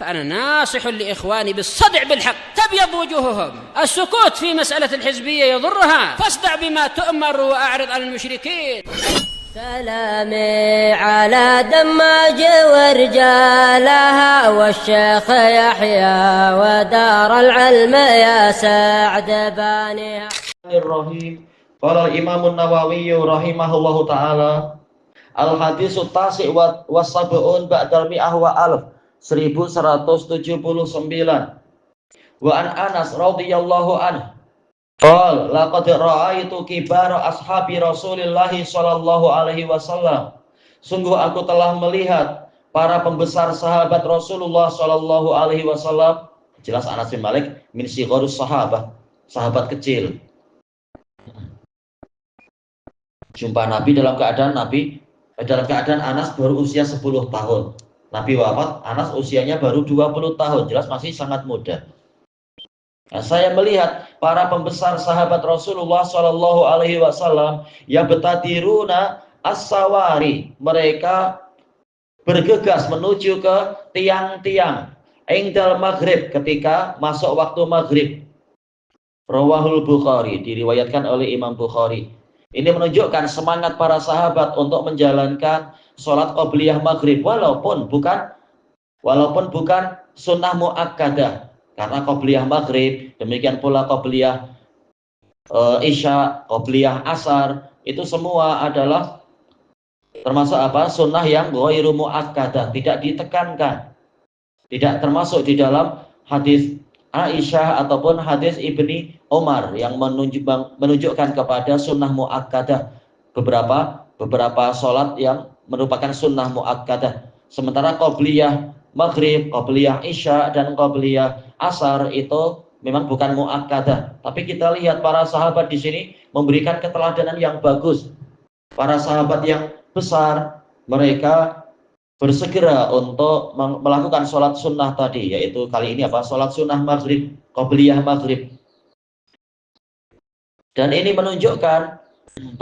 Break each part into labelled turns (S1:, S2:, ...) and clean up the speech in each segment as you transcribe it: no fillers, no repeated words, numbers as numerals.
S1: فأنا ناصح لإخواني بالصدع بالحق تبيض وجوههم. السكوت في مسألة الحزبية يضرها، فاصدع بما تؤمر وأعرض عن المشركين.
S2: سلامي على دماج ورجالها والشيخ يحيى ودار العلم يا سعد بانيها.
S3: الرحيم. قال الإمام النووي رحمه ta'ala al-haditsu tasi' wa sab'un ba'dal mi'ah wa alf 1179. Wa an Anas radhiyallahu anhu qala laqad ra'aitu kibara ashabi Rasulillahi sallallahu alaihi wasallam. Sungguh aku telah melihat para pembesar sahabat Rasulullah sallallahu alaihi wasallam. Jelas Anas bin Malik min sigharus sahabah, sahabat kecil. Jumpa Nabi dalam keadaan Anas baru usia 10 tahun. Nabi wafat, Anas usianya baru 20 tahun. Jelas masih sangat muda. Nah, saya melihat para pembesar sahabat Rasulullah Shallallahu Alaihi Wasallam yang betadiruna as-sawari, mereka bergegas menuju ke tiang-tiang engdal maghrib, ketika masuk waktu maghrib. Rawahul Bukhari, diriwayatkan oleh Imam Bukhari. Ini menunjukkan semangat para sahabat untuk menjalankan sholat qobliyah maghrib, walaupun bukan sunnah muakkadah. Karena qobliyah maghrib, demikian pula qobliyah isya, qobliyah asar, itu semua adalah termasuk sunnah yang ghairu muakkadah, tidak ditekankan, tidak termasuk di dalam hadis Aisyah ataupun hadis Ibni Umar yang menunjukkan kepada sunnah muakkadah, beberapa sholat yang merupakan sunnah muakkadah. Sementara qobliyah maghrib, qobliyah isya, dan qobliyah asar itu memang bukan muakkadah. Tapi kita lihat para sahabat di sini memberikan keteladanan yang bagus. Para sahabat yang besar, mereka bersegera untuk melakukan sholat sunnah tadi, yaitu kali ini sholat sunnah maghrib, qobliyah maghrib. Dan ini menunjukkan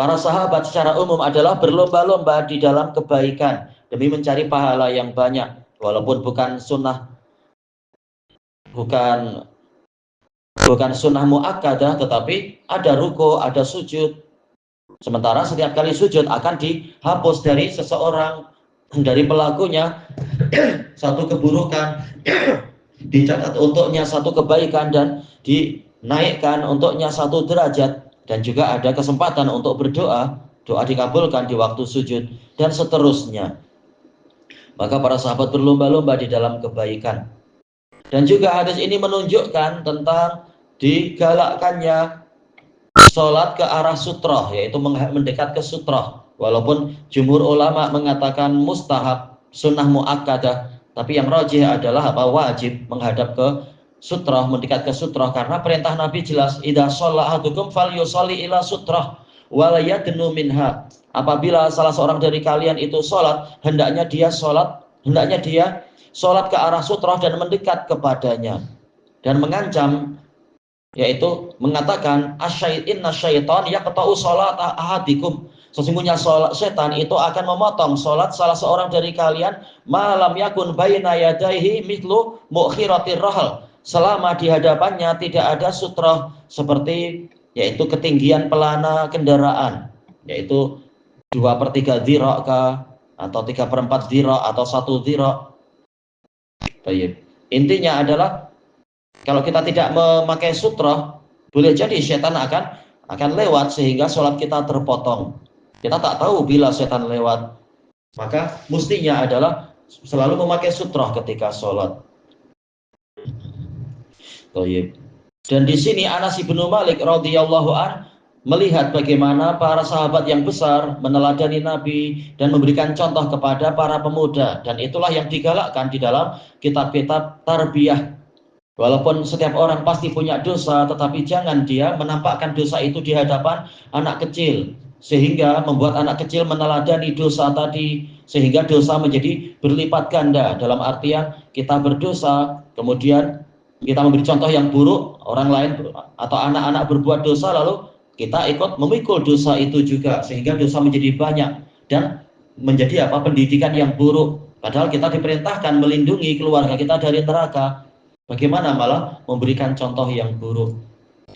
S3: para sahabat secara umum adalah berlomba-lomba di dalam kebaikan demi mencari pahala yang banyak, walaupun bukan sunnah muakkadah, tetapi ada ruku, ada sujud. Sementara setiap kali sujud akan dihapus dari seseorang, dari pelakunya satu keburukan, dicatat untuknya satu kebaikan, dan dinaikkan untuknya satu derajat, dan juga ada kesempatan untuk berdoa, doa dikabulkan di waktu sujud, dan seterusnya. Maka para sahabat berlomba-lomba di dalam kebaikan. Dan juga hadis ini menunjukkan tentang digalakkannya sholat ke arah sutroh, yaitu mendekat ke sutroh. Walaupun jumhur ulama mengatakan mustahab, sunnah muakkadah, tapi yang rajih adalah wajib menghadap ke sutroh, mendekat ke sutroh, karena perintah Nabi jelas, idza shalla ahadukum falyusalli ila sutroh wala yadnu minha. Apabila salah seorang dari kalian itu sholat, hendaknya dia sholat ke arah sutroh dan mendekat kepadanya, dan mengancam, yaitu mengatakan inna syaitan yaqta'u sholat ahadikum, sesungguhnya setan itu akan memotong sholat salah seorang dari kalian, malam yakun baina yadaihi mithlu mukhiratir rahal, selama di hadapannya tidak ada sutroh, seperti yaitu ketinggian pelana kendaraan, yaitu 2/3 dhira' atau 3/4 dhira' atau 1 dhira'. Intinya adalah kalau kita tidak memakai sutroh, boleh jadi setan akan lewat sehingga sholat kita terpotong. Kita tak tahu bila setan lewat, maka mustinya adalah selalu memakai sutroh ketika sholat. Dan di sini Anas bin Malik radhiyallahu an melihat bagaimana para sahabat yang besar meneladani Nabi dan memberikan contoh kepada para pemuda, dan itulah yang digalakkan di dalam kitab-kitab tarbiyah. Walaupun setiap orang pasti punya dosa, tetapi jangan dia menampakkan dosa itu di hadapan anak kecil, sehingga membuat anak kecil meneladani dosa tadi, sehingga dosa menjadi berlipat ganda. Dalam artian kita berdosa, kemudian kita memberi contoh yang buruk, orang lain atau anak-anak berbuat dosa, lalu kita ikut memikul dosa itu juga, sehingga dosa menjadi banyak dan menjadi pendidikan yang buruk. Padahal kita diperintahkan melindungi keluarga kita dari neraka. Bagaimana malah memberikan contoh yang buruk.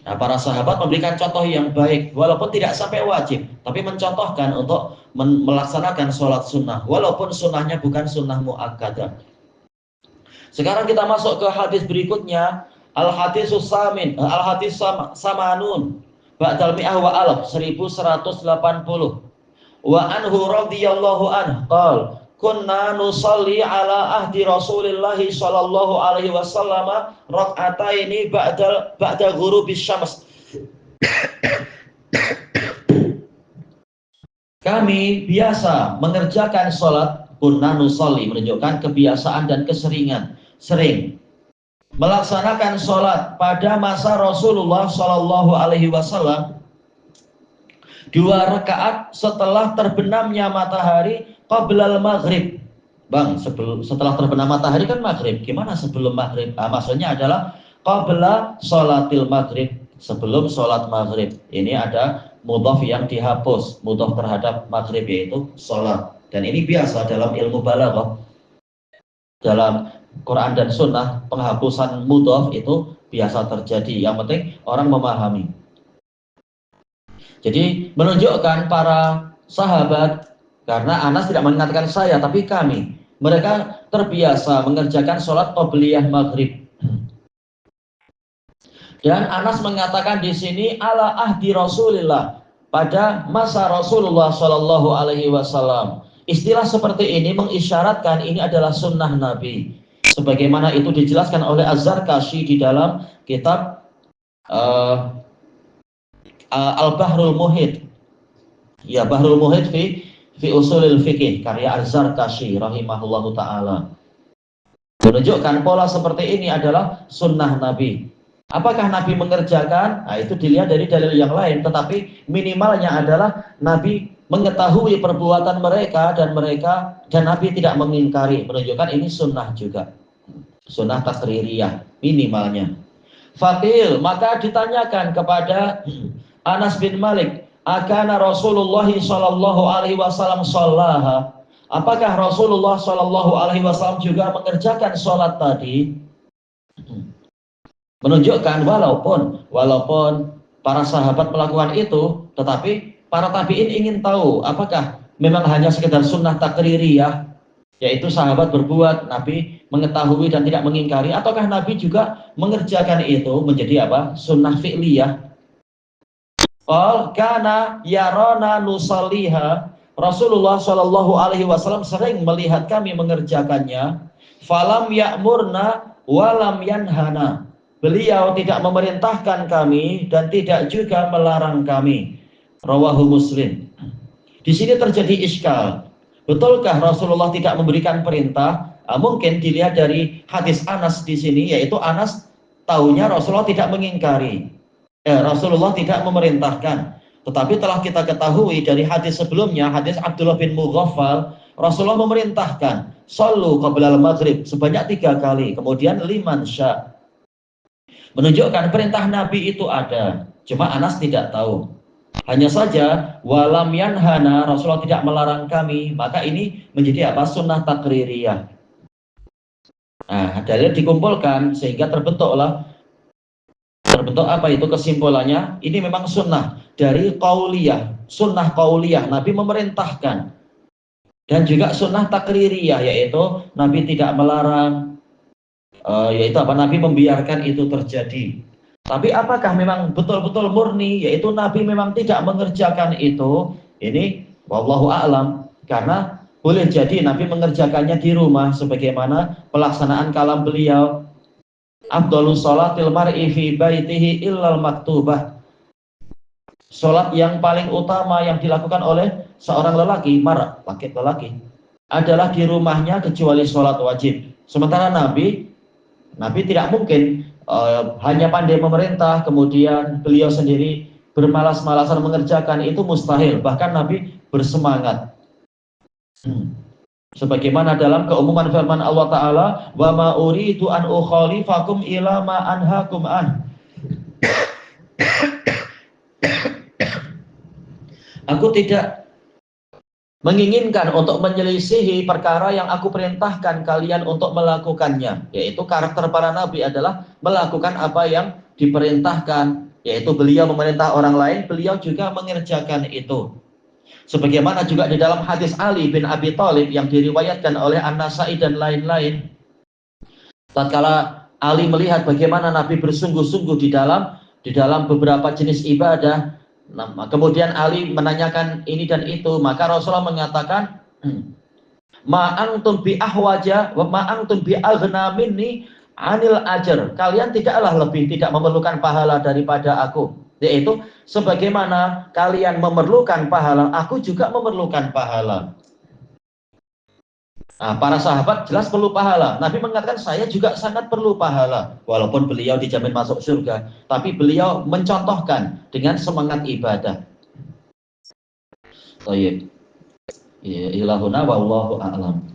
S3: Nah, para sahabat memberikan contoh yang baik, walaupun tidak sampai wajib, tapi mencontohkan untuk melaksanakan sholat sunnah, walaupun sunnahnya bukan sunnah muakkadah. Sekarang kita masuk ke hadis berikutnya, al-hadisus samin, al-hadis samanun, ba'dal mi'ah wa alaf, 1180. Wa anhu radhiyallahu anhu qala kunna nusalli ala ahdi Rasulillah sallallahu alaihi wasallam rak'ataini ba'da ghurubis syams. Kami biasa mengerjakan salat, kunna nusalli menunjukkan kebiasaan dan keseringan, sering melaksanakan salat pada masa Rasulullah sallallahu alaihi wasallam 2 rakaat setelah terbenamnya matahari qablal maghrib. Bang, setelah terbenam matahari kan maghrib. Gimana sebelum maghrib? Maksudnya adalah qabla sholatil maghrib, sebelum sholat maghrib. Ini ada mudhaf yang dihapus, mudhaf terhadap maghrib yaitu sholat. Dan ini biasa dalam ilmu balaghah. Dalam Quran dan Sunnah penghapusan mudhaf itu biasa terjadi. Yang penting orang memahami. Jadi menunjukkan para sahabat, karena Anas tidak mengatakan saya, tapi kami. Mereka terbiasa mengerjakan sholat qobliyah maghrib. Dan Anas mengatakan di sini ala ahdi Rasulillah, pada masa Rasulullah Shallallahu Alaihi Wasallam. Istilah seperti ini mengisyaratkan ini adalah sunnah Nabi. Sebagaimana itu dijelaskan oleh Az-Zarkashi di dalam kitab Al-Bahrul Muhit. Ya, Bahrul Muhit fi usulil fikih karya Az-Zarkashi rahimahullahu taala. Menunjukkan pola seperti ini adalah sunnah Nabi. Apakah Nabi mengerjakan? Nah, itu dilihat dari dalil yang lain, tetapi minimalnya adalah Nabi mengetahui perbuatan mereka dan Nabi tidak mengingkari. Menunjukkan ini sunnah juga. Sunnah takririyah minimalnya. Fatil, maka ditanyakan kepada Anas bin Malik, akana Rasulullah sallallahu alaihi wasallam shallaha? Apakah Rasulullah sallallahu alaihi wasallam juga mengerjakan salat tadi? Menunjukkan walaupun para sahabat melakukan itu, tetapi para tabi'in ingin tahu apakah memang hanya sekedar sunnah takririyah, yaitu sahabat berbuat, Nabi mengetahui dan tidak mengingkari, ataukah Nabi juga mengerjakan itu menjadi apa? Sunnah fi'liyah. Qal kana yarana nusalliha, Rasulullah Shallallahu alaihi wasallam sering melihat kami mengerjakannya. Falam ya'murna walam yanhana, beliau tidak memerintahkan kami dan tidak juga melarang kami. Rawahu Muslim. Di sini terjadi iskal. Betulkah Rasulullah tidak memberikan perintah? Mungkin dilihat dari hadis Anas di sini, yaitu Anas tahunya Rasulullah tidak mengingkari. Rasulullah tidak memerintahkan. Tetapi telah kita ketahui dari hadis sebelumnya, hadis Abdullah bin Mughaffal, Rasulullah memerintahkan shollu qablal maghrib sebanyak 3 kali, kemudian liman sya. Menunjukkan perintah Nabi itu ada, cuma Anas tidak tahu. Hanya saja walam yanhana, Rasulullah tidak melarang kami, maka ini menjadi apa? Sunnah takririyah. Nah, dalil dikumpulkan sehingga terbentuk apa itu kesimpulannya? Ini memang sunnah dari qauliyah, sunnah qauliyah, Nabi memerintahkan. Dan juga sunnah takririyah, yaitu Nabi tidak melarang, yaitu apa? Nabi membiarkan itu terjadi. Tapi apakah memang betul-betul murni, yaitu Nabi memang tidak mengerjakan itu? Ini wallahu a'lam, karena boleh jadi Nabi mengerjakannya di rumah, sebagaimana pelaksanaan kalam beliau, afdhalus sholatil mar'i fi baitihi illal maktubah. Sholat yang paling utama yang dilakukan oleh seorang lelaki, lelaki, adalah di rumahnya kecuali sholat wajib. Sementara Nabi tidak mungkin hanya pandai memerintah, kemudian beliau sendiri bermalas-malasan mengerjakan, itu mustahil. Bahkan Nabi bersemangat. Sebagaimana dalam keumuman firman Allah Ta'ala, wa ma uridu an ukhalifakum ila ma anhakum an. Aku tidak menginginkan untuk menyelisihi perkara yang aku perintahkan kalian untuk melakukannya, yaitu karakter para nabi adalah melakukan apa yang diperintahkan, yaitu beliau memerintah orang lain, beliau juga mengerjakan itu. Sebagaimana juga di dalam hadis Ali bin Abi Thalib yang diriwayatkan oleh An-Nasai dan lain-lain, tatkala Ali melihat bagaimana Nabi bersungguh-sungguh di dalam beberapa jenis ibadah, nah, kemudian Ali menanyakan ini dan itu, maka Rasulullah mengatakan, ma'antum bi ahwaja wa ma'antum bi aghna minni anil ajar. Kalian tidaklah lebih tidak memerlukan pahala daripada aku. Yaitu sebagaimana kalian memerlukan pahala, aku juga memerlukan pahala. Nah, para sahabat jelas perlu pahala. Nabi mengatakan saya juga sangat perlu pahala. Walaupun beliau dijamin masuk surga, tapi beliau mencontohkan dengan semangat ibadah. Baik. Ya, ilahuna wallahu a'lam.